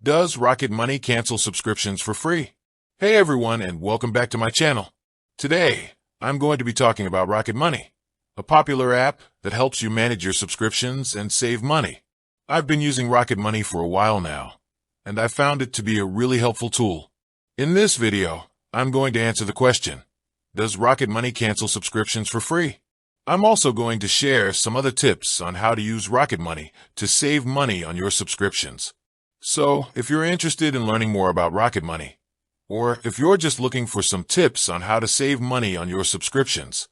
Does Rocket Money cancel subscriptions for free? Hey everyone, and welcome back to my channel. Today, I'm going to be talking about Rocket Money, a popular app that helps you manage your subscriptions and save money. I've been using Rocket Money for a while now, and I found it to be a really helpful tool. In this video, I'm going to answer the question, does Rocket Money cancel subscriptions for free? I'm also going to share some other tips on how to use Rocket Money to save money on your subscriptions. So, if you're interested in learning more about Rocket Money, or if you're just looking for some tips on how to save money on your subscriptions,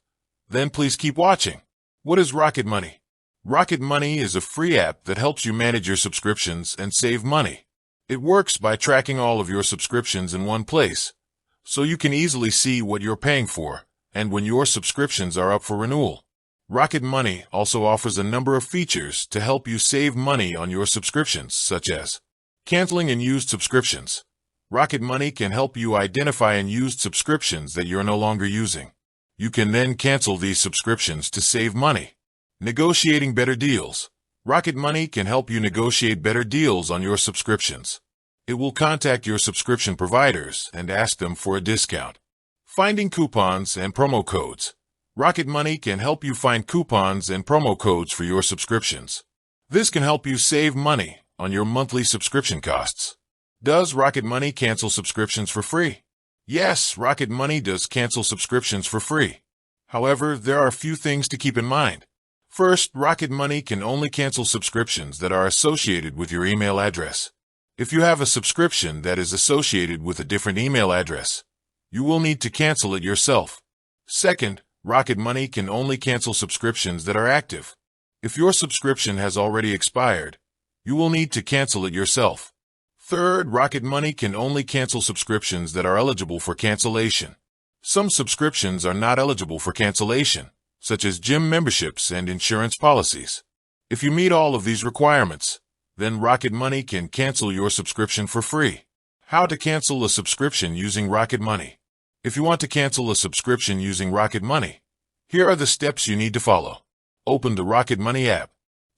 then please keep watching. What is Rocket Money? Rocket Money is a free app that helps you manage your subscriptions and save money. It works by tracking all of your subscriptions in one place, so you can easily see what you're paying for and when your subscriptions are up for renewal. Rocket Money also offers a number of features to help you save money on your subscriptions, such as canceling unused subscriptions. Rocket Money can help you identify unused subscriptions that you're no longer using. You can then cancel these subscriptions to save money. Negotiating better deals. Rocket Money can help you negotiate better deals on your subscriptions. It will contact your subscription providers and ask them for a discount. Finding coupons and promo codes. Rocket Money can help you find coupons and promo codes for your subscriptions. This can help you save money on your monthly subscription costs. Does Rocket Money cancel subscriptions for free? Yes, Rocket Money does cancel subscriptions for free. However, there are a few things to keep in mind. First, Rocket Money can only cancel subscriptions that are associated with your email address. If you have a subscription that is associated with a different email address, you will need to cancel it yourself. Second, Rocket Money can only cancel subscriptions that are active. If your subscription has already expired, you will need to cancel it yourself. Third, Rocket Money can only cancel subscriptions that are eligible for cancellation. Some subscriptions are not eligible for cancellation, such as gym memberships and insurance policies. If you meet all of these requirements, then Rocket Money can cancel your subscription for free. How to cancel a subscription using Rocket Money? If you want to cancel a subscription using Rocket Money, here are the steps you need to follow. Open the Rocket Money app.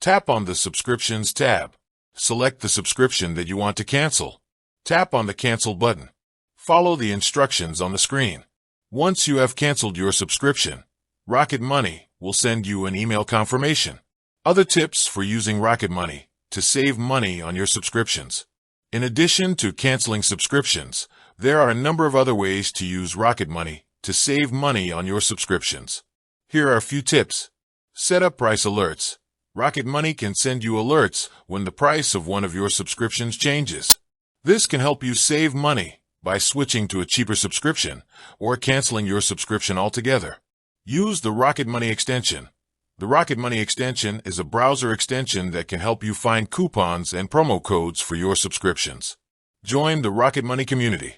Tap on the Subscriptions tab. Select the subscription that you want to cancel. Tap on the Cancel button. Follow the instructions on the screen. Once you have canceled your subscription, Rocket Money will send you an email confirmation. Other tips for using Rocket Money to save money on your subscriptions. In addition to canceling subscriptions, there are a number of other ways to use Rocket Money to save money on your subscriptions. Here are a few tips. Set up price alerts. Rocket Money can send you alerts when the price of one of your subscriptions changes. This can help you save money by switching to a cheaper subscription or canceling your subscription altogether. Use the Rocket Money extension. The Rocket Money extension is a browser extension that can help you find coupons and promo codes for your subscriptions. Join the Rocket Money community.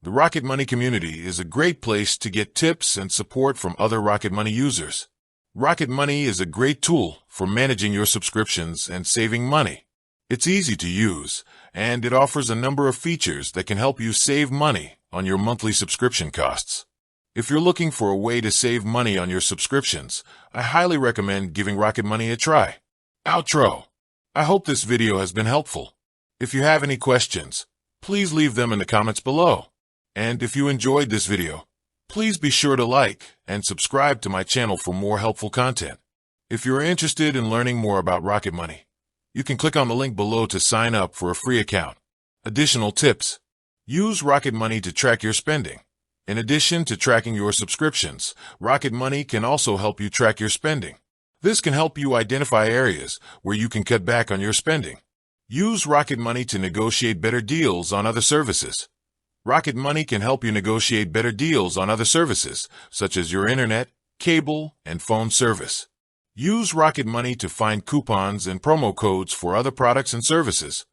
The Rocket Money community is a great place to get tips and support from other Rocket Money users. Rocket Money is a great tool for managing your subscriptions and saving money. It's easy to use, and it offers a number of features that can help you save money on your monthly subscription costs. If you're looking for a way to save money on your subscriptions, I highly recommend giving Rocket Money a try. Outro. I hope this video has been helpful. If you have any questions, please leave them in the comments below. And if you enjoyed this video, please be sure to like and subscribe to my channel for more helpful content. If you're interested in learning more about Rocket Money, you can click on the link below to sign up for a free account. Additional tips. Use Rocket Money to track your spending. In addition to tracking your subscriptions, Rocket Money can also help you track your spending. This can help you identify areas where you can cut back on your spending. Use Rocket Money to negotiate better deals on other services. Rocket Money can help you negotiate better deals on other services, such as your internet, cable, and phone service. Use Rocket Money to find coupons and promo codes for other products and services.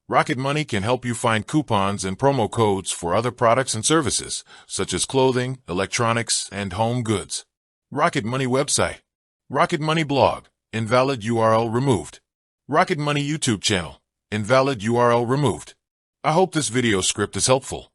Rocket Money can help you find coupons and promo codes for other products and services, such as clothing, electronics, and home goods. Rocket Money website. Rocket Money blog. Invalid URL removed. Rocket Money YouTube channel. Invalid URL removed. I hope this video script is helpful.